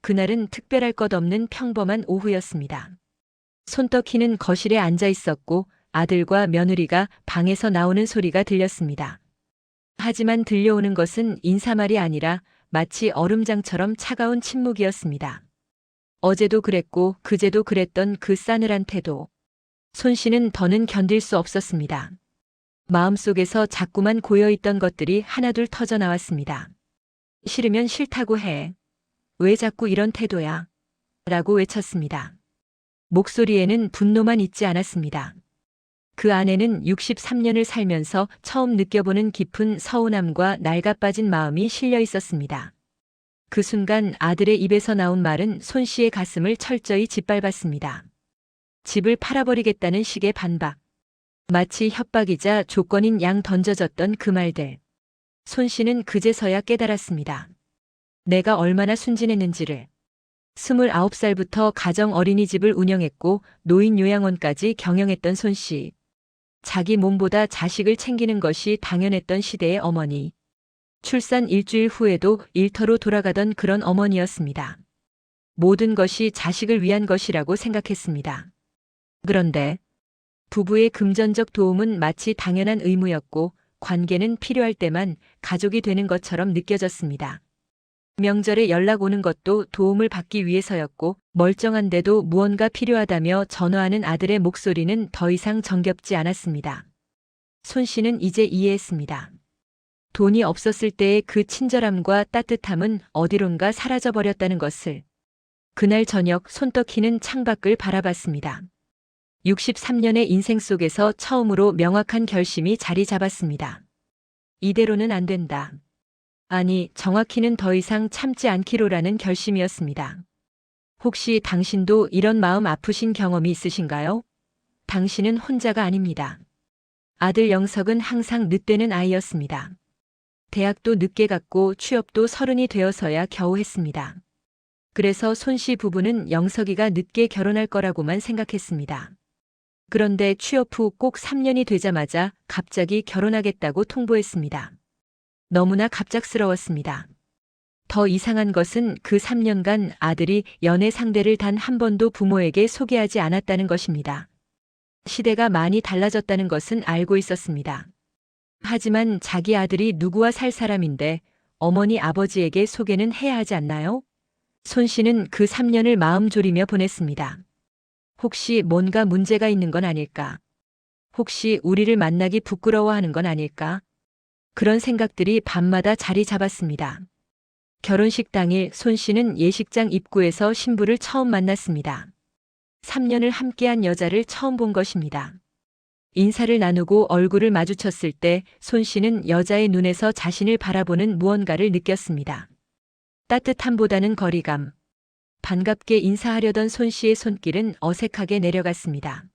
그날은 특별할 것 없는 평범한 오후였습니다. 손떡희는 거실에 앉아 있었고 아들과 며느리가 방에서 나오는 소리가 들렸습니다. 하지만 들려오는 것은 인사말이 아니라 마치 얼음장처럼 차가운 침묵이었습니다. 어제도 그랬고 그제도 그랬던 그 싸늘한 태도. 손 씨는 더는 견딜 수 없었습니다. 마음속에서 자꾸만 고여있던 것들이 하나둘 터져 나왔습니다. 싫으면 싫다고 해. 왜 자꾸 이런 태도야? 라고 외쳤습니다. 목소리에는 분노만 있지 않았습니다. 그 안에는 63년을 살면서 처음 느껴보는 깊은 서운함과 낡아빠진 마음이 실려 있었습니다. 그 순간 아들의 입에서 나온 말은 손 씨의 가슴을 철저히 짓밟았습니다. 집을 팔아버리겠다는 식의 반박. 마치 협박이자 조건인 양 던져졌던 그 말들. 손 씨는 그제서야 깨달았습니다. 내가 얼마나 순진했는지를. 29살부터 가정 어린이집을 운영했고 노인 요양원까지 경영했던 손 씨. 자기 몸보다 자식을 챙기는 것이 당연했던 시대의 어머니. 출산 일주일 후에도 일터로 돌아가던 그런 어머니였습니다. 모든 것이 자식을 위한 것이라고 생각했습니다. 그런데 부부의 금전적 도움은 마치 당연한 의무였고 관계는 필요할 때만 가족이 되는 것처럼 느껴졌습니다. 명절에 연락 오는 것도 도움을 받기 위해서였고 멀쩡한데도 무언가 필요하다며 전화하는 아들의 목소리는 더 이상 정겹지 않았습니다. 손 씨는 이제 이해했습니다. 돈이 없었을 때의 그 친절함과 따뜻함은 어디론가 사라져버렸다는 것을. 그날 저녁 손떡희는 창밖을 바라봤습니다. 63년의 인생 속에서 처음으로 명확한 결심이 자리 잡았습니다. 이대로는 안 된다. 아니, 정확히는 더 이상 참지 않기로라는 결심이었습니다. 혹시 당신도 이런 마음 아프신 경험이 있으신가요? 당신은 혼자가 아닙니다. 아들 영석은 항상 늦되는 아이였습니다. 대학도 늦게 갔고 취업도 30이 되어서야 겨우 했습니다. 그래서 손 씨 부부는 영석이가 늦게 결혼할 거라고만 생각했습니다. 그런데 취업 후 꼭 3년이 되자마자 갑자기 결혼하겠다고 통보했습니다. 너무나 갑작스러웠습니다. 더 이상한 것은 그 3년간 아들이 연애 상대를 단 한 번도 부모에게 소개하지 않았다는 것입니다. 시대가 많이 달라졌다는 것은 알고 있었습니다. 하지만 자기 아들이 누구와 살 사람인데 어머니 아버지에게 소개는 해야 하지 않나요? 손 씨는 그 3년을 마음 졸이며 보냈습니다. 혹시 뭔가 문제가 있는 건 아닐까? 혹시 우리를 만나기 부끄러워하는 건 아닐까? 그런 생각들이 밤마다 자리 잡았습니다. 결혼식 당일 손 씨는 예식장 입구에서 신부를 처음 만났습니다. 3년을 함께한 여자를 처음 본 것입니다. 인사를 나누고 얼굴을 마주쳤을 때 손 씨는 여자의 눈에서 자신을 바라보는 무언가를 느꼈습니다. 따뜻함보다는 거리감. 반갑게 인사하려던 손 씨의 손길은 어색하게 내려갔습니다.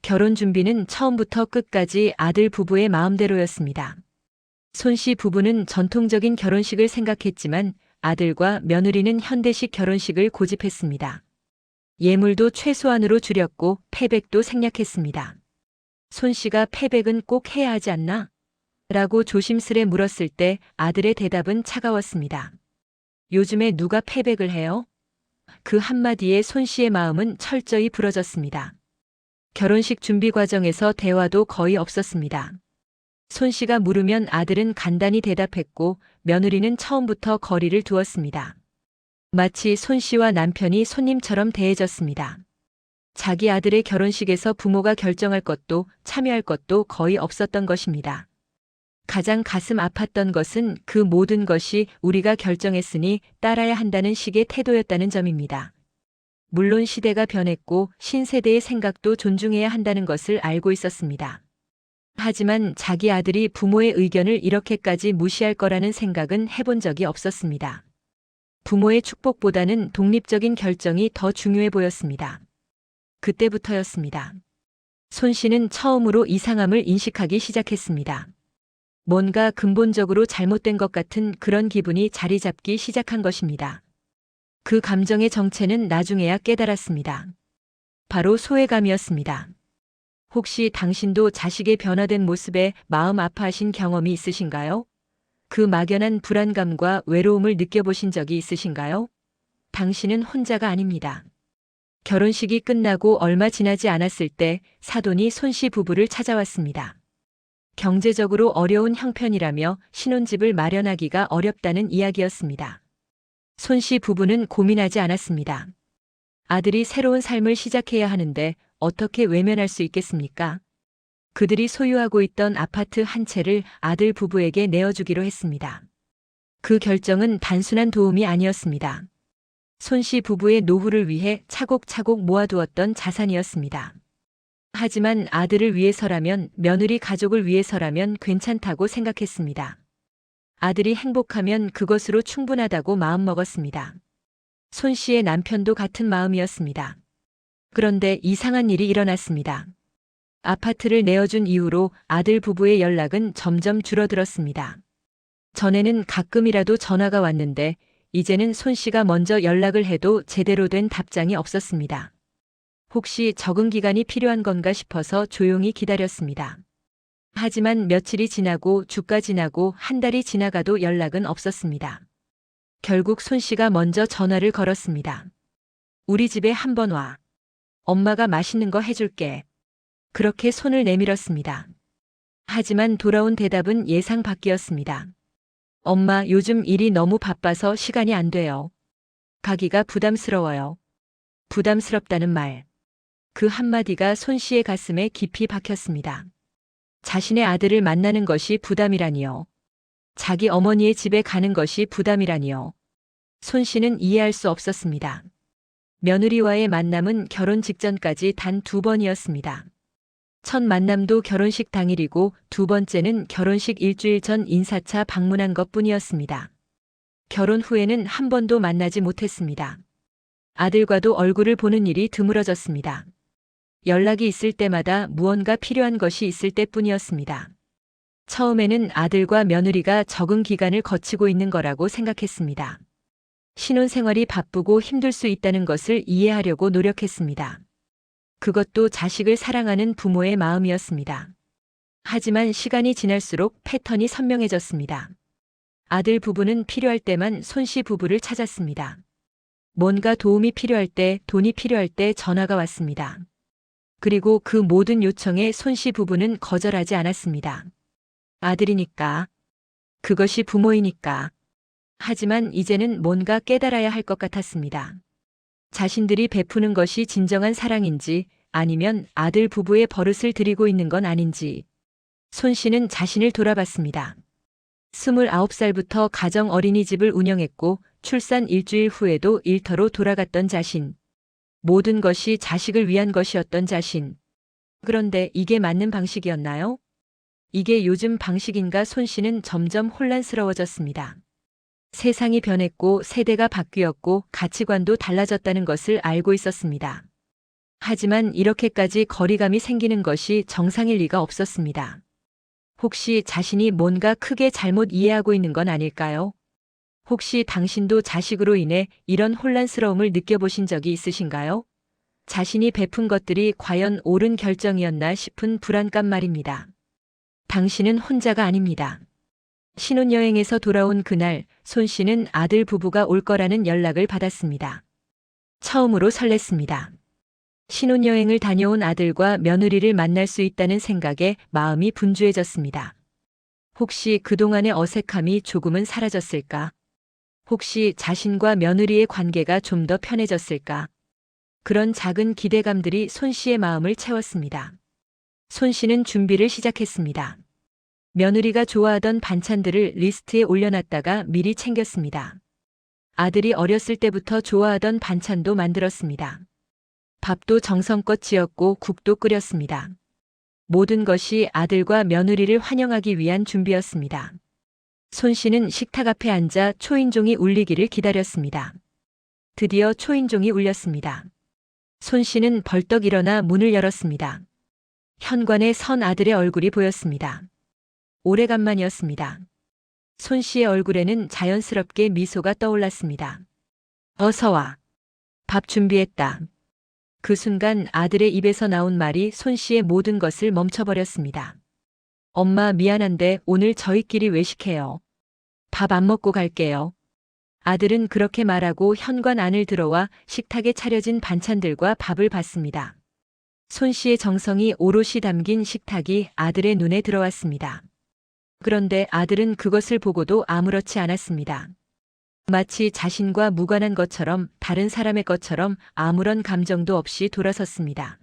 결혼 준비는 처음부터 끝까지 아들 부부의 마음대로였습니다. 손 씨 부부는 전통적인 결혼식을 생각했지만 아들과 며느리는 현대식 결혼식을 고집했습니다. 예물도 최소한으로 줄였고 패백도 생략했습니다. 손 씨가 패백은 꼭 해야 하지 않나? 라고 조심스레 물었을 때 아들의 대답은 차가웠습니다. 요즘에 누가 패백을 해요? 그 한마디에 손 씨의 마음은 철저히 부러졌습니다. 결혼식 준비 과정에서 대화도 거의 없었습니다. 손 씨가 물으면 아들은 간단히 대답했고 며느리는 처음부터 거리를 두었습니다. 마치 손 씨와 남편이 손님처럼 대해졌습니다. 자기 아들의 결혼식에서 부모가 결정할 것도 참여할 것도 거의 없었던 것입니다. 가장 가슴 아팠던 것은 그 모든 것이 우리가 결정했으니 따라야 한다는 식의 태도였다는 점입니다. 물론 시대가 변했고 신세대의 생각도 존중해야 한다는 것을 알고 있었습니다. 하지만 자기 아들이 부모의 의견을 이렇게까지 무시할 거라는 생각은 해본 적이 없었습니다. 부모의 축복보다는 독립적인 결정이 더 중요해 보였습니다. 그때부터였습니다. 손 씨는 처음으로 이상함을 인식하기 시작했습니다. 뭔가 근본적으로 잘못된 것 같은 그런 기분이 자리 잡기 시작한 것입니다. 그 감정의 정체는 나중에야 깨달았습니다. 바로 소외감이었습니다. 혹시 당신도 자식의 변화된 모습에 마음 아파하신 경험이 있으신가요? 그 막연한 불안감과 외로움을 느껴보신 적이 있으신가요? 당신은 혼자가 아닙니다. 결혼식이 끝나고 얼마 지나지 않았을 때 사돈이 손씨 부부를 찾아왔습니다. 경제적으로 어려운 형편이라며 신혼집을 마련하기가 어렵다는 이야기였습니다. 손씨 부부는 고민하지 않았습니다. 아들이 새로운 삶을 시작해야 하는데 어떻게 외면할 수 있겠습니까? 그들이 소유하고 있던 아파트 한 채를 아들 부부에게 내어주기로 했습니다. 그 결정은 단순한 도움이 아니었습니다. 손씨 부부의 노후를 위해 차곡차곡 모아두었던 자산이었습니다. 하지만 아들을 위해서라면, 며느리 가족을 위해서라면 괜찮다고 생각했습니다. 아들이 행복하면 그것으로 충분하다고 마음먹었습니다. 손씨의 남편도 같은 마음이었습니다. 그런데 이상한 일이 일어났습니다. 아파트를 내어준 이후로 아들 부부의 연락은 점점 줄어들었습니다. 전에는 가끔이라도 전화가 왔는데 이제는 손씨가 먼저 연락을 해도 제대로 된 답장이 없었습니다. 혹시 적응 기간이 필요한 건가 싶어서 조용히 기다렸습니다. 하지만 며칠이 지나고 주가 지나고 한 달이 지나가도 연락은 없었습니다. 결국 손씨가 먼저 전화를 걸었습니다. 우리 집에 한번 와. 엄마가 맛있는 거 해줄게. 그렇게 손을 내밀었습니다. 하지만 돌아온 대답은 예상 밖이었습니다. 엄마, 요즘 일이 너무 바빠서 시간이 안 돼요. 가기가 부담스러워요. 부담스럽다는 말. 그 한마디가 손씨의 가슴에 깊이 박혔습니다. 자신의 아들을 만나는 것이 부담이라니요. 자기 어머니의 집에 가는 것이 부담이라니요. 손씨는 이해할 수 없었습니다. 며느리와의 만남은 결혼 직전까지 단 2번이었습니다. 첫 만남도 결혼식 당일이고 두 번째는 결혼식 일주일 전 인사차 방문한 것뿐이었습니다. 결혼 후에는 한 번도 만나지 못했습니다. 아들과도 얼굴을 보는 일이 드물어졌습니다. 연락이 있을 때마다 무언가 필요한 것이 있을 때뿐이었습니다. 처음에는 아들과 며느리가 적응 기간을 거치고 있는 거라고 생각했습니다. 신혼생활이 바쁘고 힘들 수 있다는 것을 이해하려고 노력했습니다. 그것도 자식을 사랑하는 부모의 마음이었습니다. 하지만 시간이 지날수록 패턴이 선명해졌습니다. 아들 부부는 필요할 때만 손씨 부부를 찾았습니다. 뭔가 도움이 필요할 때, 돈이 필요할 때 전화가 왔습니다. 그리고 그 모든 요청에 손씨 부부는 거절하지 않았습니다. 아들이니까. 그것이 부모이니까. 하지만 이제는 뭔가 깨달아야 할 것 같았습니다. 자신들이 베푸는 것이 진정한 사랑인지 아니면 아들 부부의 버릇을 들이고 있는 건 아닌지. 손씨는 자신을 돌아봤습니다. 29살부터 가정 어린이집을 운영했고 출산 일주일 후에도 일터로 돌아갔던 자신. 모든 것이 자식을 위한 것이었던 자신. 그런데 이게 맞는 방식이었나요? 이게 요즘 방식인가? 손씨는 점점 혼란스러워졌습니다. 세상이 변했고 세대가 바뀌었고 가치관도 달라졌다는 것을 알고 있었습니다. 하지만 이렇게까지 거리감이 생기는 것이 정상일 리가 없었습니다. 혹시 자신이 뭔가 크게 잘못 이해하고 있는 건 아닐까요? 혹시 당신도 자식으로 인해 이런 혼란스러움을 느껴보신 적이 있으신가요? 자신이 베푼 것들이 과연 옳은 결정이었나 싶은 불안감 말입니다. 당신은 혼자가 아닙니다. 신혼여행에서 돌아온 그날, 손씨는 아들 부부가 올 거라는 연락을 받았습니다. 처음으로 설렜습니다. 신혼여행을 다녀온 아들과 며느리를 만날 수 있다는 생각에 마음이 분주해졌습니다. 혹시 그동안의 어색함이 조금은 사라졌을까? 혹시 자신과 며느리의 관계가 좀 더 편해졌을까? 그런 작은 기대감들이 손씨의 마음을 채웠습니다. 손씨는 준비를 시작했습니다. 며느리가 좋아하던 반찬들을 리스트에 올려놨다가 미리 챙겼습니다. 아들이 어렸을 때부터 좋아하던 반찬도 만들었습니다. 밥도 정성껏 지었고 국도 끓였습니다. 모든 것이 아들과 며느리를 환영하기 위한 준비였습니다. 손씨는 식탁 앞에 앉아 초인종이 울리기를 기다렸습니다. 드디어 초인종이 울렸습니다. 손씨는 벌떡 일어나 문을 열었습니다. 현관에 선 아들의 얼굴이 보였습니다. 오래간만이었습니다. 손씨의 얼굴에는 자연스럽게 미소가 떠올랐습니다. 어서 와. 밥 준비했다. 그 순간 아들의 입에서 나온 말이 손씨의 모든 것을 멈춰버렸습니다. 엄마 미안한데 오늘 저희끼리 외식해요. 밥 안 먹고 갈게요. 아들은 그렇게 말하고 현관 안을 들어와 식탁에 차려진 반찬들과 밥을 받습니다. 손 씨의 정성이 오롯이 담긴 식탁이 아들의 눈에 들어왔습니다. 그런데 아들은 그것을 보고도 아무렇지 않았습니다. 마치 자신과 무관한 것처럼, 다른 사람의 것처럼 아무런 감정도 없이 돌아섰습니다.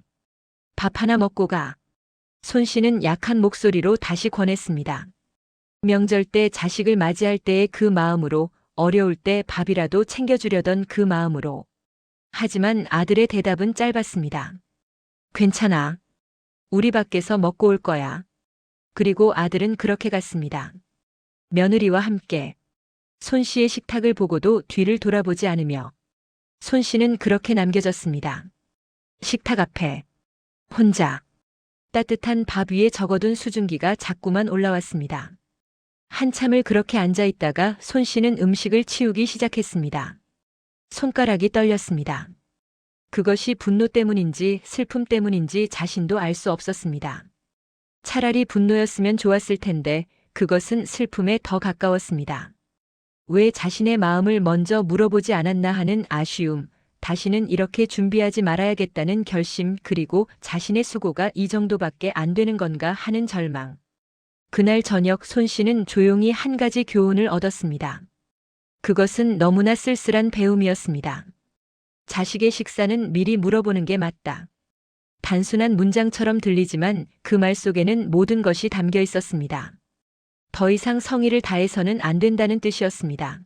밥 하나 먹고 가. 손 씨는 약한 목소리로 다시 권했습니다. 명절 때 자식을 맞이할 때의 그 마음으로, 어려울 때 밥이라도 챙겨주려던 그 마음으로. 하지만 아들의 대답은 짧았습니다. 괜찮아. 우리 밖에서 먹고 올 거야. 그리고 아들은 그렇게 갔습니다. 며느리와 함께. 손 씨의 식탁을 보고도 뒤를 돌아보지 않으며 손 씨는 그렇게 남겨졌습니다. 식탁 앞에 혼자 따뜻한 밥 위에 적어둔 수증기가 자꾸만 올라왔습니다. 한참을 그렇게 앉아 있다가 손 씨는 음식을 치우기 시작했습니다. 손가락이 떨렸습니다. 그것이 분노 때문인지 슬픔 때문인지 자신도 알 수 없었습니다. 차라리 분노였으면 좋았을 텐데 그것은 슬픔에 더 가까웠습니다. 왜 자신의 마음을 먼저 물어보지 않았나 하는 아쉬움, 다시는 이렇게 준비하지 말아야겠다는 결심, 그리고 자신의 수고가 이 정도밖에 안 되는 건가 하는 절망. 그날 저녁 손 씨는 조용히 한 가지 교훈을 얻었습니다. 그것은 너무나 쓸쓸한 배움이었습니다. 자식의 식사는 미리 물어보는 게 맞다. 단순한 문장처럼 들리지만 그 말 속에는 모든 것이 담겨 있었습니다. 더 이상 성의를 다해서는 안 된다는 뜻이었습니다.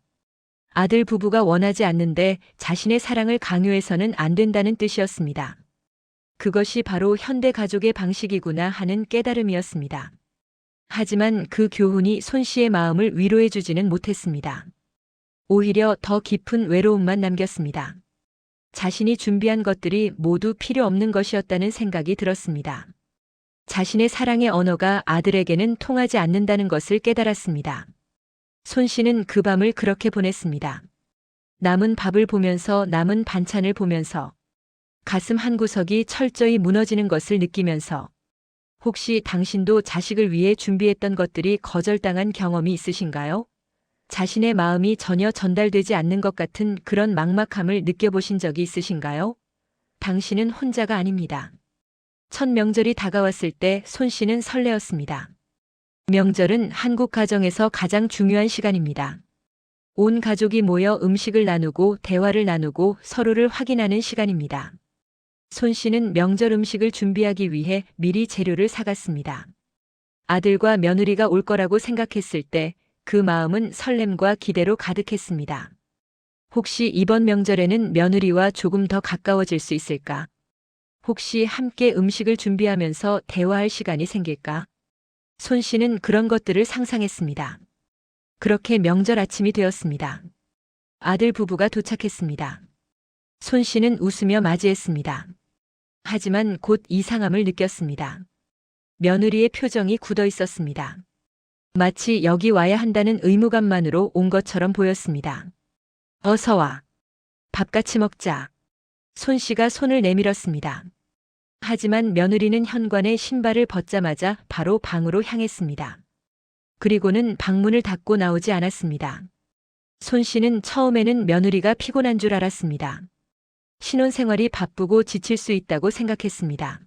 아들 부부가 원하지 않는데 자신의 사랑을 강요해서는 안 된다는 뜻이었습니다. 그것이 바로 현대 가족의 방식이구나 하는 깨달음이었습니다. 하지만 그 교훈이 손 씨의 마음을 위로해 주지는 못했습니다. 오히려 더 깊은 외로움만 남겼습니다. 자신이 준비한 것들이 모두 필요 없는 것이었다는 생각이 들었습니다. 자신의 사랑의 언어가 아들에게는 통하지 않는다는 것을 깨달았습니다. 손 씨는 그 밤을 그렇게 보냈습니다. 남은 밥을 보면서, 남은 반찬을 보면서, 가슴 한구석이 철저히 무너지는 것을 느끼면서, 혹시 당신도 자식을 위해 준비했던 것들이 거절당한 경험이 있으신가요? 자신의 마음이 전혀 전달되지 않는 것 같은 그런 막막함을 느껴보신 적이 있으신가요? 당신은 혼자가 아닙니다. 첫 명절이 다가왔을 때 손 씨는 설레었습니다. 명절은 한국 가정에서 가장 중요한 시간입니다. 온 가족이 모여 음식을 나누고 대화를 나누고 서로를 확인하는 시간입니다. 손 씨는 명절 음식을 준비하기 위해 미리 재료를 사갔습니다. 아들과 며느리가 올 거라고 생각했을 때 그 마음은 설렘과 기대로 가득했습니다. 혹시 이번 명절에는 며느리와 조금 더 가까워질 수 있을까? 혹시 함께 음식을 준비하면서 대화할 시간이 생길까? 손 씨는 그런 것들을 상상했습니다. 그렇게 명절 아침이 되었습니다. 아들 부부가 도착했습니다. 손 씨는 웃으며 맞이했습니다. 하지만 곧 이상함을 느꼈습니다. 며느리의 표정이 굳어 있었습니다. 마치 여기 와야 한다는 의무감만으로 온 것처럼 보였습니다. 어서 와. 밥 같이 먹자. 손 씨가 손을 내밀었습니다. 하지만 며느리는 현관에 신발을 벗자마자 바로 방으로 향했습니다. 그리고는 방문을 닫고 나오지 않았습니다. 손 씨는 처음에는 며느리가 피곤한 줄 알았습니다. 신혼생활이 바쁘고 지칠 수 있다고 생각했습니다.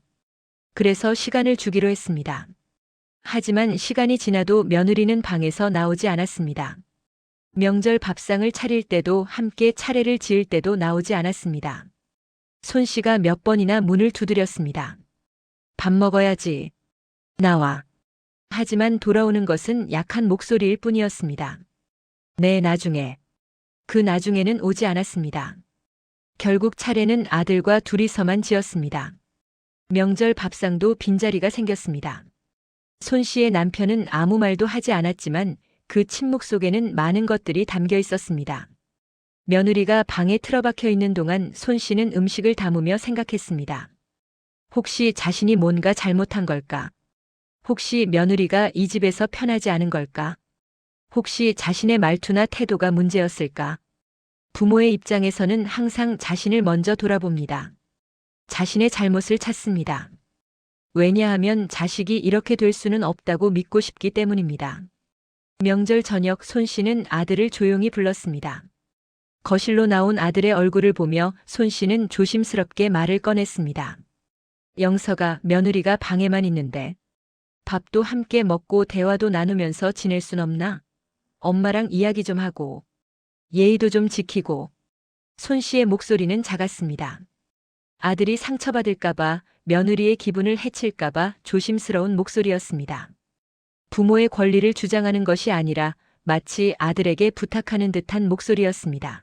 그래서 시간을 주기로 했습니다. 하지만 시간이 지나도 며느리는 방에서 나오지 않았습니다. 명절 밥상을 차릴 때도 함께 차례를 지을 때도 나오지 않았습니다. 손 씨가 몇 번이나 문을 두드렸습니다. 밥 먹어야지. 나와. 하지만 돌아오는 것은 약한 목소리일 뿐이었습니다. 네, 나중에. 그 나중에는 오지 않았습니다. 결국 차례는 아들과 둘이서만 지었습니다. 명절 밥상도 빈자리가 생겼습니다. 손 씨의 남편은 아무 말도 하지 않았지만 그 침묵 속에는 많은 것들이 담겨 있었습니다. 며느리가 방에 틀어박혀 있는 동안 손 씨는 음식을 담으며 생각했습니다. 혹시 자신이 뭔가 잘못한 걸까? 혹시 며느리가 이 집에서 편하지 않은 걸까? 혹시 자신의 말투나 태도가 문제였을까? 부모의 입장에서는 항상 자신을 먼저 돌아봅니다. 자신의 잘못을 찾습니다. 왜냐하면 자식이 이렇게 될 수는 없다고 믿고 싶기 때문입니다. 명절 저녁 손 씨는 아들을 조용히 불렀습니다. 거실로 나온 아들의 얼굴을 보며 손 씨는 조심스럽게 말을 꺼냈습니다. 영서가, 며느리가 방에만 있는데 밥도 함께 먹고 대화도 나누면서 지낼 순 없나? 엄마랑 이야기 좀 하고 예의도 좀 지키고. 손 씨의 목소리는 작았습니다. 아들이 상처받을까봐, 며느리의 기분을 해칠까봐 조심스러운 목소리였습니다. 부모의 권리를 주장하는 것이 아니라 마치 아들에게 부탁하는 듯한 목소리였습니다.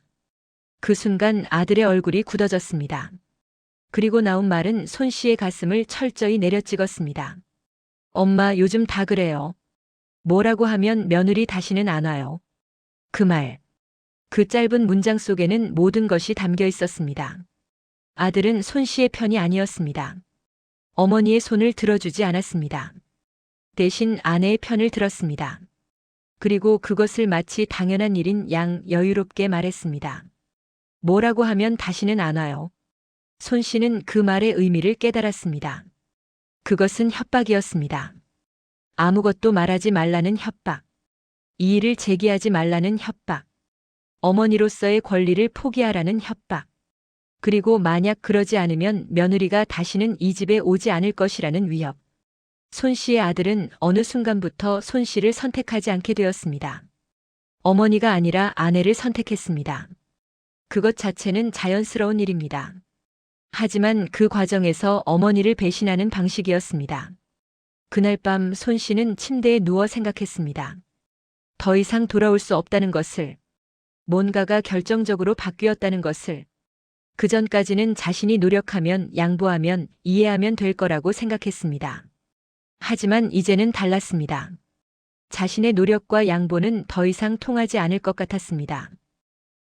그 순간 아들의 얼굴이 굳어졌습니다. 그리고 나온 말은 손 씨의 가슴을 철저히 내려찍었습니다. 엄마, 요즘 다 그래요. 뭐라고 하면 며느리 다시는 안 와요. 그 말, 그 짧은 문장 속에는 모든 것이 담겨 있었습니다. 아들은 손 씨의 편이 아니었습니다. 어머니의 손을 들어주지 않았습니다. 대신 아내의 편을 들었습니다. 그리고 그것을 마치 당연한 일인 양 여유롭게 말했습니다. 뭐라고 하면 다시는 안 와요. 손 씨는 그 말의 의미를 깨달았습니다. 그것은 협박이었습니다. 아무것도 말하지 말라는 협박. 이 일을 제기하지 말라는 협박. 어머니로서의 권리를 포기하라는 협박. 그리고 만약 그러지 않으면 며느리가 다시는 이 집에 오지 않을 것이라는 위협. 손 씨의 아들은 어느 순간부터 손 씨를 선택하지 않게 되었습니다. 어머니가 아니라 아내를 선택했습니다. 그것 자체는 자연스러운 일입니다. 하지만 그 과정에서 어머니를 배신하는 방식이었습니다. 그날 밤 손 씨는 침대에 누워 생각했습니다. 더 이상 돌아올 수 없다는 것을, 뭔가가 결정적으로 바뀌었다는 것을. 그전까지는 자신이 노력하면, 양보하면, 이해하면 될 거라고 생각했습니다. 하지만 이제는 달랐습니다. 자신의 노력과 양보는 더 이상 통하지 않을 것 같았습니다.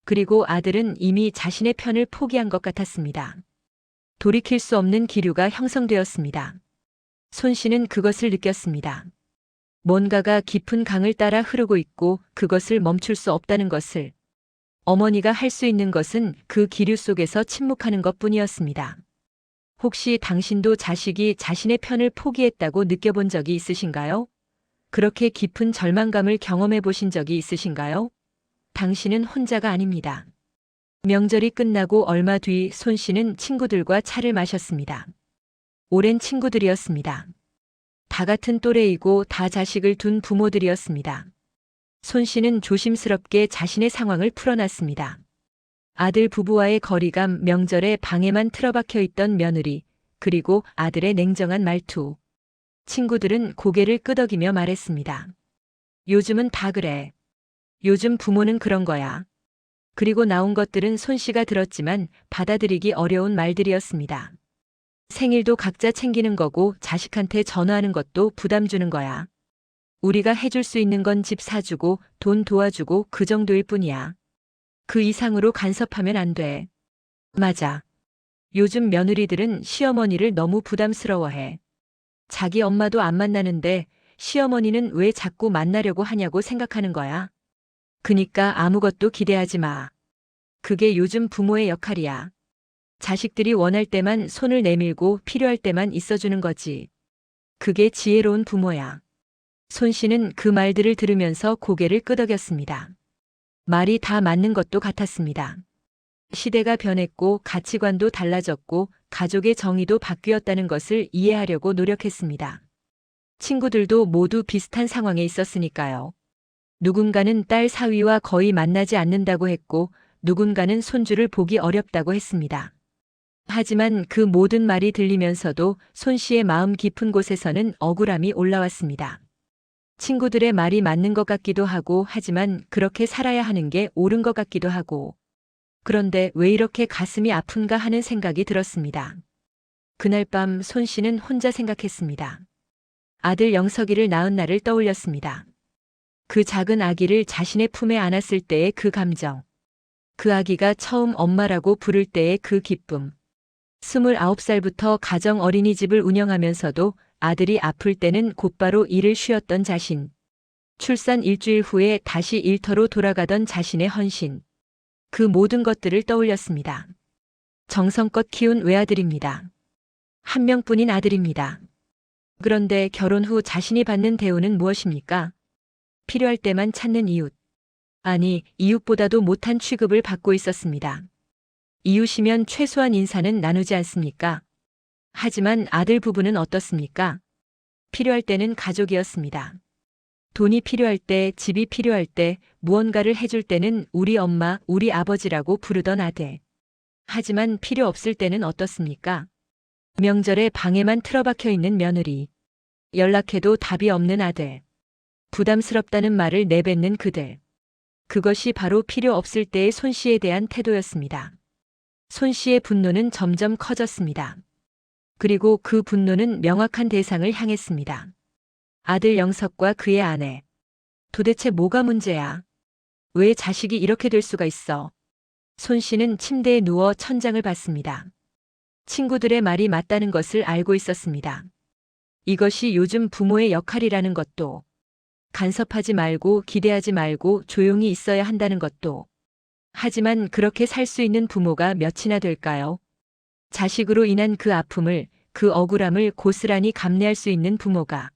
그리고 아들은 이미 자신의 편을 포기한 것 같았습니다. 돌이킬 수 없는 기류가 형성되었습니다. 손 씨는 그것을 느꼈습니다. 뭔가가 깊은 강을 따라 흐르고 있고 그것을 멈출 수 없다는 것을. 어머니가 할 수 있는 것은 그 기류 속에서 침묵하는 것뿐이었습니다. 혹시 당신도 자식이 자신의 편을 포기했다고 느껴본 적이 있으신가요? 그렇게 깊은 절망감을 경험해 보신 적이 있으신가요? 당신은 혼자가 아닙니다. 명절이 끝나고 얼마 뒤 손 씨는 친구들과 차를 마셨습니다. 오랜 친구들이었습니다. 다 같은 또래이고 다 자식을 둔 부모들이었습니다. 손 씨는 조심스럽게 자신의 상황을 풀어놨습니다. 아들 부부와의 거리감, 명절에 방에만 틀어박혀 있던 며느리, 그리고 아들의 냉정한 말투. 친구들은 고개를 끄덕이며 말했습니다. 요즘은 다 그래. 요즘 부모는 그런 거야. 그리고 나온 것들은 손 씨가 들었지만 받아들이기 어려운 말들이었습니다. 생일도 각자 챙기는 거고 자식한테 전화하는 것도 부담 주는 거야. 우리가 해줄 수 있는 건 집 사주고 돈 도와주고 그 정도일 뿐이야. 그 이상으로 간섭하면 안 돼. 맞아. 요즘 며느리들은 시어머니를 너무 부담스러워해. 자기 엄마도 안 만나는데 시어머니는 왜 자꾸 만나려고 하냐고 생각하는 거야. 그니까 아무것도 기대하지 마. 그게 요즘 부모의 역할이야. 자식들이 원할 때만 손을 내밀고 필요할 때만 있어주는 거지. 그게 지혜로운 부모야. 손 씨는 그 말들을 들으면서 고개를 끄덕였습니다. 말이 다 맞는 것도 같았습니다. 시대가 변했고 가치관도 달라졌고 가족의 정의도 바뀌었다는 것을 이해하려고 노력했습니다. 친구들도 모두 비슷한 상황에 있었으니까요. 누군가는 딸 사위와 거의 만나지 않는다고 했고 누군가는 손주를 보기 어렵다고 했습니다. 하지만 그 모든 말이 들리면서도 손 씨의 마음 깊은 곳에서는 억울함이 올라왔습니다. 친구들의 말이 맞는 것 같기도 하고 하지만 그렇게 살아야 하는 게 옳은 것 같기도 하고 그런데 왜 이렇게 가슴이 아픈가 하는 생각이 들었습니다. 그날 밤 손 씨는 혼자 생각했습니다. 아들 영석이를 낳은 날을 떠올렸습니다. 그 작은 아기를 자신의 품에 안았을 때의 그 감정. 그 아기가 처음 엄마라고 부를 때의 그 기쁨. 29살부터 가정 어린이집을 운영하면서도 아들이 아플 때는 곧바로 일을 쉬었던 자신. 출산 일주일 후에 다시 일터로 돌아가던 자신의 헌신. 그 모든 것들을 떠올렸습니다. 정성껏 키운 외아들입니다. 한 명뿐인 아들입니다. 그런데 결혼 후 자신이 받는 대우는 무엇입니까? 필요할 때만 찾는 이웃. 아니, 이웃보다도 못한 취급을 받고 있었습니다. 이웃이면 최소한 인사는 나누지 않습니까? 하지만 아들 부부는 어떻습니까? 필요할 때는 가족이었습니다. 돈이 필요할 때, 집이 필요할 때, 무언가를 해줄 때는 우리 엄마, 우리 아버지라고 부르던 아들. 하지만 필요 없을 때는 어떻습니까? 명절에 방에만 틀어박혀 있는 며느리. 연락해도 답이 없는 아들. 부담스럽다는 말을 내뱉는 그들. 그것이 바로 필요 없을 때의 손 씨에 대한 태도였습니다. 손 씨의 분노는 점점 커졌습니다. 그리고 그 분노는 명확한 대상을 향했습니다. 아들 영석과 그의 아내. 도대체 뭐가 문제야? 왜 자식이 이렇게 될 수가 있어? 손 씨는 침대에 누워 천장을 봤습니다. 친구들의 말이 맞다는 것을 알고 있었습니다. 이것이 요즘 부모의 역할이라는 것도, 간섭하지 말고 기대하지 말고 조용히 있어야 한다는 것도. 하지만 그렇게 살 수 있는 부모가 몇이나 될까요? 자식으로 인한 그 아픔을, 그 억울함을 고스란히 감내할 수 있는 부모가.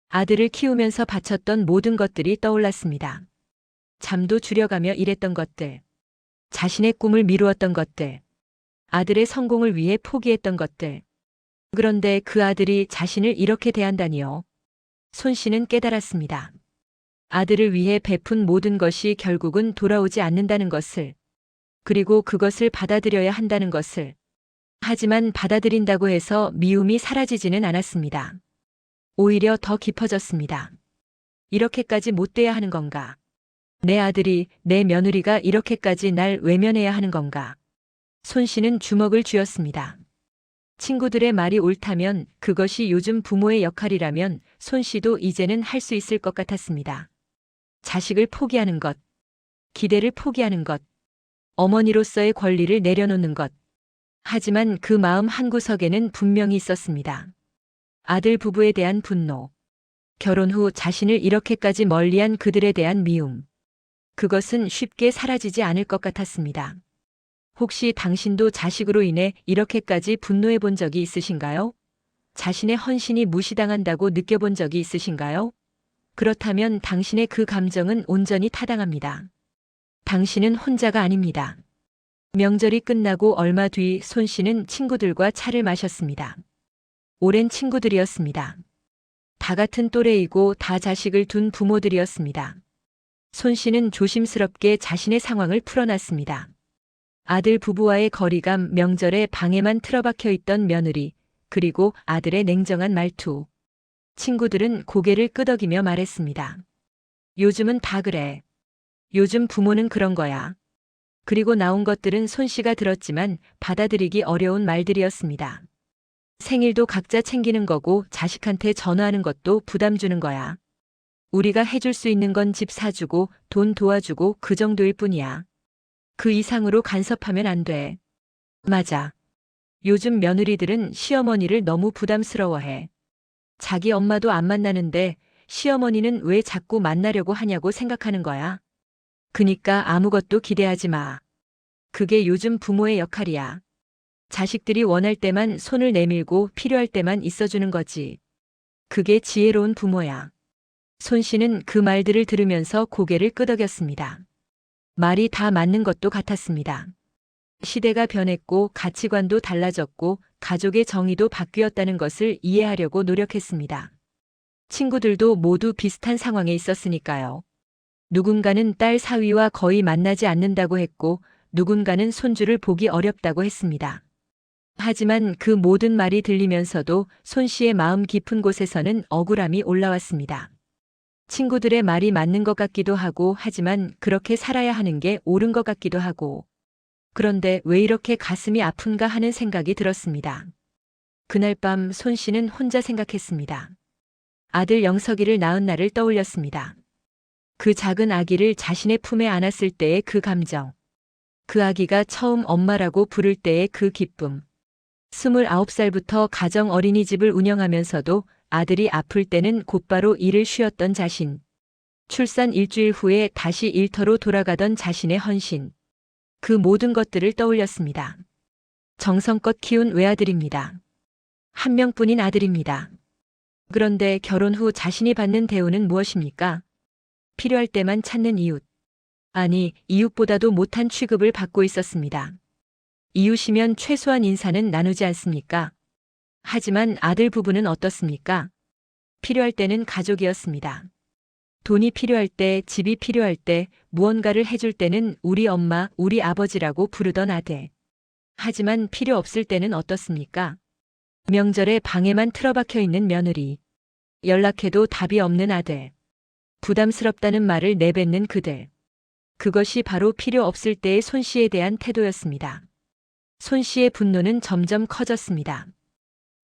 아들을 키우면서 바쳤던 모든 것들이 떠올랐습니다. 잠도 줄여가며 일했던 것들. 자신의 꿈을 미루었던 것들. 아들의 성공을 위해 포기했던 것들. 그런데 그 아들이 자신을 이렇게 대한다니요. 손 씨는 깨달았습니다. 아들을 위해 베푼 모든 것이 결국은 돌아오지 않는다는 것을. 그리고 그것을 받아들여야 한다는 것을. 하지만 받아들인다고 해서 미움이 사라지지는 않았습니다. 오히려 더 깊어졌습니다. 이렇게까지 못 돼야 하는 건가? 내 아들이, 내 며느리가 이렇게까지 날 외면해야 하는 건가? 손 씨는 주먹을 쥐었습니다. 친구들의 말이 옳다면, 그것이 요즘 부모의 역할이라면 손 씨도 이제는 할 수 있을 것 같았습니다. 자식을 포기하는 것, 기대를 포기하는 것, 어머니로서의 권리를 내려놓는 것. 하지만 그 마음 한구석에는 분명히 있었습니다. 아들 부부에 대한 분노. 결혼 후 자신을 이렇게까지 멀리한 그들에 대한 미움. 그것은 쉽게 사라지지 않을 것 같았습니다. 혹시 당신도 자식으로 인해 이렇게까지 분노해 본 적이 있으신가요? 자신의 헌신이 무시당한다고 느껴본 적이 있으신가요? 그렇다면 당신의 그 감정은 온전히 타당합니다. 당신은 혼자가 아닙니다. 명절이 끝나고 얼마 뒤 손 씨는 친구들과 차를 마셨습니다. 오랜 친구들이었습니다. 다 같은 또래이고 다 자식을 둔 부모들이었습니다. 손 씨는 조심스럽게 자신의 상황을 풀어놨습니다. 아들 부부와의 거리감, 명절에 방에만 틀어박혀 있던 며느리, 그리고 아들의 냉정한 말투. 친구들은 고개를 끄덕이며 말했습니다. 요즘은 다 그래. 요즘 부모는 그런 거야. 그리고 나온 것들은 손 씨가 들었지만 받아들이기 어려운 말들이었습니다. 생일도 각자 챙기는 거고 자식한테 전화하는 것도 부담 주는 거야. 우리가 해줄 수 있는 건 집 사주고 돈 도와주고 그 정도일 뿐이야. 그 이상으로 간섭하면 안 돼. 맞아. 요즘 며느리들은 시어머니를 너무 부담스러워해. 자기 엄마도 안 만나는데 시어머니는 왜 자꾸 만나려고 하냐고 생각하는 거야. 그니까 아무것도 기대하지 마. 그게 요즘 부모의 역할이야. 자식들이 원할 때만 손을 내밀고 필요할 때만 있어주는 거지. 그게 지혜로운 부모야. 손 씨는 그 말들을 들으면서 고개를 끄덕였습니다. 말이 다 맞는 것도 같았습니다. 시대가 변했고 가치관도 달라졌고 가족의 정의도 바뀌었다는 것을 이해하려고 노력했습니다. 친구들도 모두 비슷한 상황에 있었으니까요. 누군가는 딸 사위와 거의 만나지 않는다고 했고 누군가는 손주를 보기 어렵다고 했습니다. 하지만 그 모든 말이 들리면서도 손 씨의 마음 깊은 곳에서는 억울함이 올라왔습니다. 친구들의 말이 맞는 것 같기도 하고 하지만 그렇게 살아야 하는 게 옳은 것 같기도 하고 그런데 왜 이렇게 가슴이 아픈가 하는 생각이 들었습니다. 그날 밤 손 씨는 혼자 생각했습니다. 아들 영석이를 낳은 날을 떠올렸습니다. 그 작은 아기를 자신의 품에 안았을 때의 그 감정. 그 아기가 처음 엄마라고 부를 때의 그 기쁨. 29살부터 가정 어린이집을 운영하면서도 아들이 아플 때는 곧바로 일을 쉬었던 자신. 출산 일주일 후에 다시 일터로 돌아가던 자신의 헌신. 그 모든 것들을 떠올렸습니다. 정성껏 키운 외아들입니다. 한 명뿐인 아들입니다. 그런데 결혼 후 자신이 받는 대우는 무엇입니까? 필요할 때만 찾는 이웃. 아니, 이웃보다도 못한 취급을 받고 있었습니다. 이웃이면 최소한 인사는 나누지 않습니까? 하지만 아들 부부는 어떻습니까? 필요할 때는 가족이었습니다. 돈이 필요할 때, 집이 필요할 때, 무언가를 해줄 때는 우리 엄마, 우리 아버지라고 부르던 아들. 하지만 필요 없을 때는 어떻습니까? 명절에 방에만 틀어박혀 있는 며느리. 연락해도 답이 없는 아들. 부담스럽다는 말을 내뱉는 그들. 그것이 바로 필요 없을 때의 손 씨에 대한 태도였습니다. 손 씨의 분노는 점점 커졌습니다.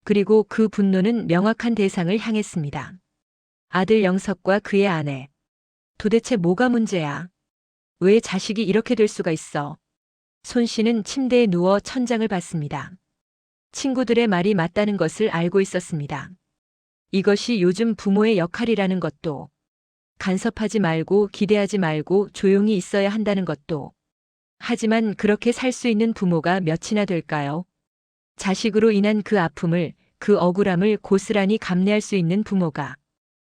그리고 그 분노는 명확한 대상을 향했습니다. 아들 영석과 그의 아내. 도대체 뭐가 문제야? 왜 자식이 이렇게 될 수가 있어? 손 씨는 침대에 누워 천장을 봤습니다. 친구들의 말이 맞다는 것을 알고 있었습니다. 이것이 요즘 부모의 역할이라는 것도, 간섭하지 말고 기대하지 말고 조용히 있어야 한다는 것도. 하지만 그렇게 살 수 있는 부모가 몇이나 될까요? 자식으로 인한 그 아픔을, 그 억울함을 고스란히 감내할 수 있는 부모가.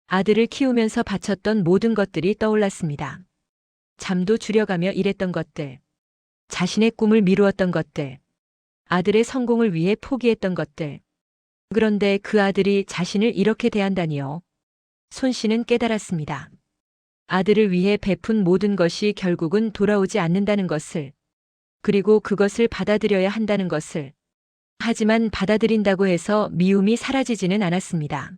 아들을 키우면서 바쳤던 모든 것들이 떠올랐습니다. 잠도 줄여가며 일했던 것들. 자신의 꿈을 미루었던 것들. 아들의 성공을 위해 포기했던 것들. 그런데 그 아들이 자신을 이렇게 대한다니요. 손 씨는 깨달았습니다. 아들을 위해 베푼 모든 것이 결국은 돌아오지 않는다는 것을. 그리고 그것을 받아들여야 한다는 것을. 하지만 받아들인다고 해서 미움이 사라지지는 않았습니다.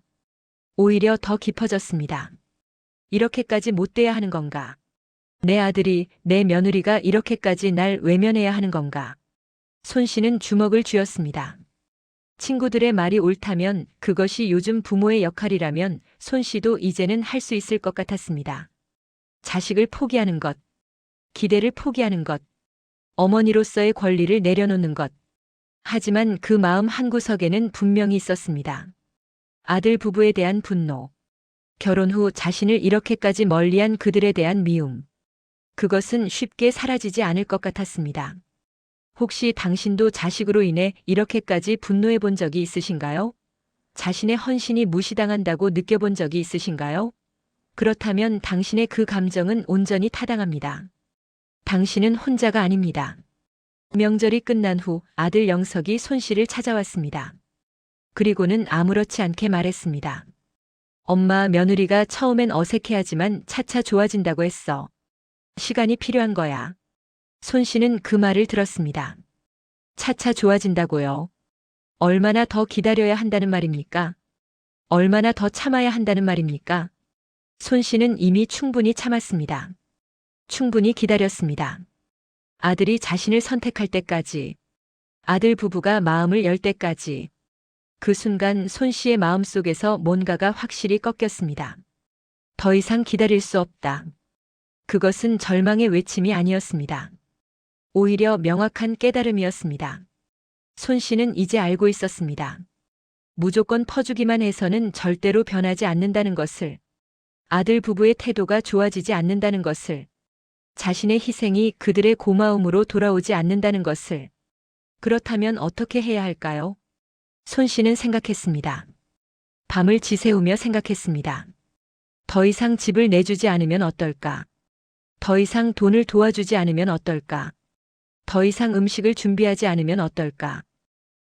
오히려 더 깊어졌습니다. 이렇게까지 못 돼야 하는 건가? 내 아들이, 내 며느리가 이렇게까지 날 외면해야 하는 건가? 손 씨는 주먹을 쥐었습니다. 친구들의 말이 옳다면, 그것이 요즘 부모의 역할이라면 손 씨도 이제는 할 수 있을 것 같았습니다. 자식을 포기하는 것, 기대를 포기하는 것, 어머니로서의 권리를 내려놓는 것. 하지만 그 마음 한구석에는 분명히 있었습니다. 아들 부부에 대한 분노. 결혼 후 자신을 이렇게까지 멀리한 그들에 대한 미움. 그것은 쉽게 사라지지 않을 것 같았습니다. 혹시 당신도 자식으로 인해 이렇게까지 분노해 본 적이 있으신가요? 자신의 헌신이 무시당한다고 느껴본 적이 있으신가요? 그렇다면 당신의 그 감정은 온전히 타당합니다. 당신은 혼자가 아닙니다. 명절이 끝난 후 아들 영석이 손 씨를 찾아왔습니다. 그리고는 아무렇지 않게 말했습니다. 엄마, 며느리가 처음엔 어색해하지만 차차 좋아진다고 했어. 시간이 필요한 거야. 손 씨는 그 말을 들었습니다. 차차 좋아진다고요? 얼마나 더 기다려야 한다는 말입니까? 얼마나 더 참아야 한다는 말입니까? 손 씨는 이미 충분히 참았습니다. 충분히 기다렸습니다. 아들이 자신을 선택할 때까지, 아들 부부가 마음을 열 때까지. 그 순간 손 씨의 마음속에서 뭔가가 확실히 꺾였습니다. 더 이상 기다릴 수 없다. 그것은 절망의 외침이 아니었습니다. 오히려 명확한 깨달음이었습니다. 손 씨는 이제 알고 있었습니다. 무조건 퍼주기만 해서는 절대로 변하지 않는다는 것을, 아들 부부의 태도가 좋아지지 않는다는 것을, 자신의 희생이 그들의 고마움으로 돌아오지 않는다는 것을. 그렇다면 어떻게 해야 할까요? 손 씨는 생각했습니다. 밤을 지새우며 생각했습니다. 더 이상 집을 내주지 않으면 어떨까? 더 이상 돈을 도와주지 않으면 어떨까? 더 이상 음식을 준비하지 않으면 어떨까?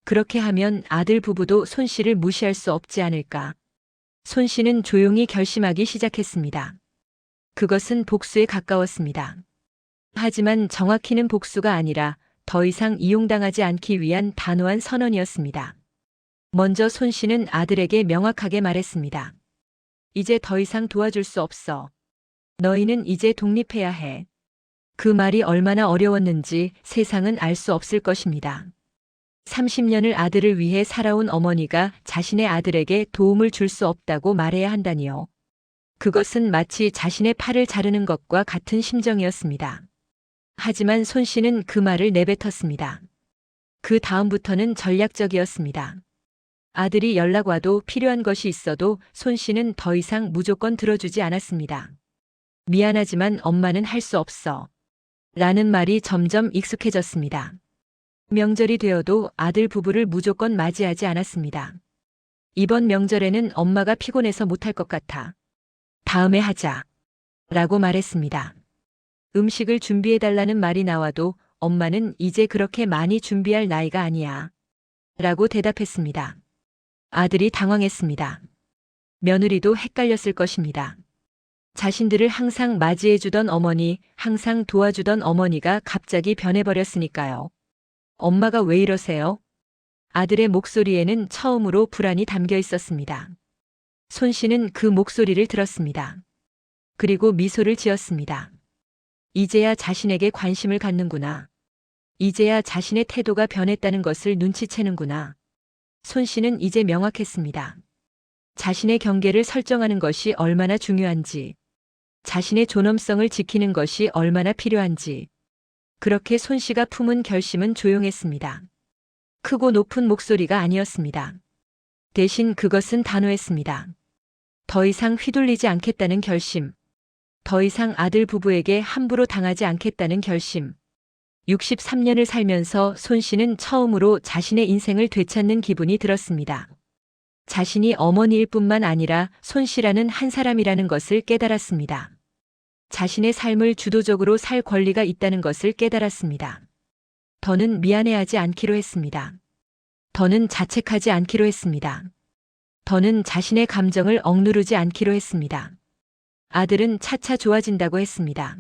그렇게 하면 아들 부부도 손 씨를 무시할 수 없지 않을까? 손 씨는 조용히 결심하기 시작했습니다. 그것은 복수에 가까웠습니다. 하지만 정확히는 복수가 아니라 더 이상 이용당하지 않기 위한 단호한 선언이었습니다. 먼저 손 씨는 아들에게 명확하게 말했습니다. 이제 더 이상 도와줄 수 없어. 너희는 이제 독립해야 해. 그 말이 얼마나 어려웠는지 세상은 알 수 없을 것입니다. 30년을 아들을 위해 살아온 어머니가 자신의 아들에게 도움을 줄 수 없다고 말해야 한다니요. 그것은 마치 자신의 팔을 자르는 것과 같은 심정이었습니다. 하지만 손 씨는 그 말을 내뱉었습니다. 그 다음부터는 전략적이었습니다. 아들이 연락 와도 필요한 것이 있어도 손 씨는 더 이상 무조건 들어주지 않았습니다. 미안하지만 엄마는 할 수 없어. 라는 말이 점점 익숙해졌습니다. 명절이 되어도 아들 부부를 무조건 맞이하지 않았습니다. 이번 명절에는 엄마가 피곤해서 못할 것 같아. 다음에 하자. 라고 말했습니다. 음식을 준비해달라는 말이 나와도 엄마는 이제 그렇게 많이 준비할 나이가 아니야. 라고 대답했습니다. 아들이 당황했습니다. 며느리도 헷갈렸을 것입니다. 자신들을 항상 맞이해주던 어머니, 항상 도와주던 어머니가 갑자기 변해버렸으니까요. 엄마가 왜 이러세요? 아들의 목소리에는 처음으로 불안이 담겨 있었습니다. 손 씨는 그 목소리를 들었습니다. 그리고 미소를 지었습니다. 이제야 자신에게 관심을 갖는구나. 이제야 자신의 태도가 변했다는 것을 눈치채는구나. 손 씨는 이제 명확했습니다. 자신의 경계를 설정하는 것이 얼마나 중요한지, 자신의 존엄성을 지키는 것이 얼마나 필요한지, 그렇게 손 씨가 품은 결심은 조용했습니다. 크고 높은 목소리가 아니었습니다. 대신 그것은 단호했습니다. 더 이상 휘둘리지 않겠다는 결심, 더 이상 아들 부부에게 함부로 당하지 않겠다는 결심. 63년을 살면서 손 씨는 처음으로 자신의 인생을 되찾는 기분이 들었습니다. 자신이 어머니일 뿐만 아니라 손 씨라는 한 사람이라는 것을 깨달았습니다. 자신의 삶을 주도적으로 살 권리가 있다는 것을 깨달았습니다. 더는 미안해하지 않기로 했습니다. 더는 자책하지 않기로 했습니다. 더는 자신의 감정을 억누르지 않기로 했습니다. 아들은 차차 좋아진다고 했습니다.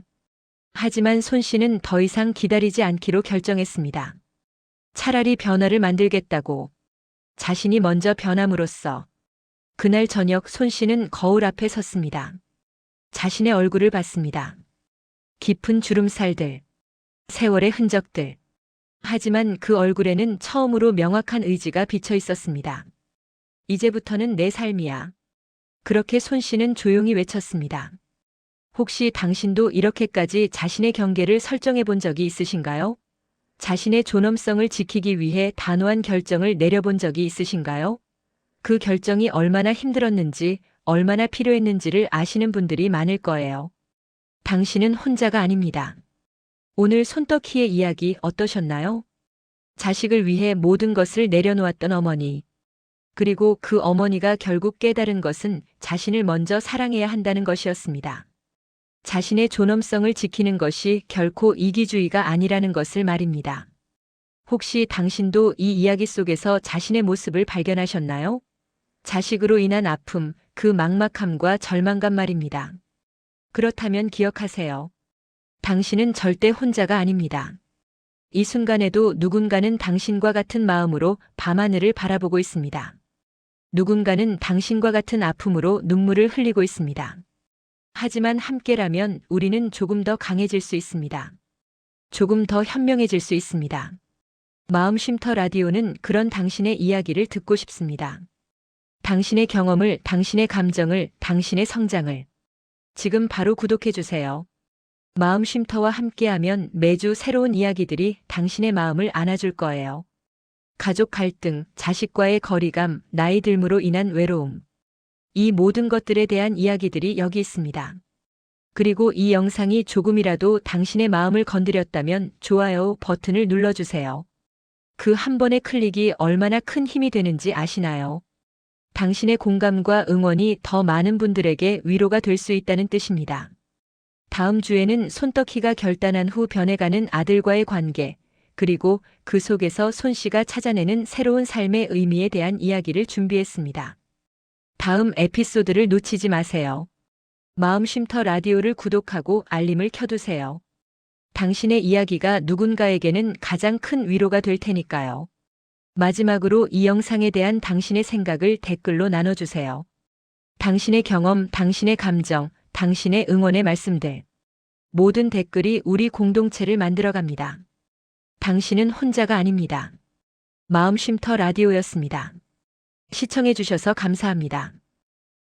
하지만 손 씨는 더 이상 기다리지 않기로 결정했습니다. 차라리 변화를 만들겠다고. 자신이 먼저 변함으로써. 그날 저녁 손 씨는 거울 앞에 섰습니다. 자신의 얼굴을 봤습니다. 깊은 주름살들, 세월의 흔적들. 하지만 그 얼굴에는 처음으로 명확한 의지가 비쳐 있었습니다. 이제부터는 내 삶이야. 그렇게 손 씨는 조용히 외쳤습니다. 혹시 당신도 이렇게까지 자신의 경계를 설정해 본 적이 있으신가요? 자신의 존엄성을 지키기 위해 단호한 결정을 내려본 적이 있으신가요? 그 결정이 얼마나 힘들었는지, 얼마나 필요했는지를 아시는 분들이 많을 거예요. 당신은 혼자가 아닙니다. 오늘 손떡희의 이야기 어떠셨나요? 자식을 위해 모든 것을 내려놓았던 어머니. 그리고 그 어머니가 결국 깨달은 것은 자신을 먼저 사랑해야 한다는 것이었습니다. 자신의 존엄성을 지키는 것이 결코 이기주의가 아니라는 것을 말입니다. 혹시 당신도 이 이야기 속에서 자신의 모습을 발견하셨나요? 자식으로 인한 아픔, 그 막막함과 절망감 말입니다. 그렇다면 기억하세요. 당신은 절대 혼자가 아닙니다. 이 순간에도 누군가는 당신과 같은 마음으로 밤하늘을 바라보고 있습니다. 누군가는 당신과 같은 아픔으로 눈물을 흘리고 있습니다. 하지만 함께라면 우리는 조금 더 강해질 수 있습니다. 조금 더 현명해질 수 있습니다. 마음쉼터 라디오는 그런 당신의 이야기를 듣고 싶습니다. 당신의 경험을, 당신의 감정을, 당신의 성장을 지금 바로 구독해주세요. 마음쉼터와 함께하면 매주 새로운 이야기들이 당신의 마음을 안아줄 거예요. 가족 갈등, 자식과의 거리감, 나이 들므로 인한 외로움. 이 모든 것들에 대한 이야기들이 여기 있습니다. 그리고 이 영상이 조금이라도 당신의 마음을 건드렸다면 좋아요 버튼을 눌러주세요. 그 한 번의 클릭이 얼마나 큰 힘이 되는지 아시나요? 당신의 공감과 응원이 더 많은 분들에게 위로가 될 수 있다는 뜻입니다. 다음 주에는 손떡희가 결단한 후 변해가는 아들과의 관계, 그리고 그 속에서 손 씨가 찾아내는 새로운 삶의 의미에 대한 이야기를 준비했습니다. 다음 에피소드를 놓치지 마세요. 마음쉼터 라디오를 구독하고 알림을 켜두세요. 당신의 이야기가 누군가에게는 가장 큰 위로가 될 테니까요. 마지막으로 이 영상에 대한 당신의 생각을 댓글로 나눠주세요. 당신의 경험, 당신의 감정, 당신의 응원의 말씀들. 모든 댓글이 우리 공동체를 만들어갑니다. 당신은 혼자가 아닙니다. 마음쉼터 라디오였습니다. 시청해주셔서 감사합니다.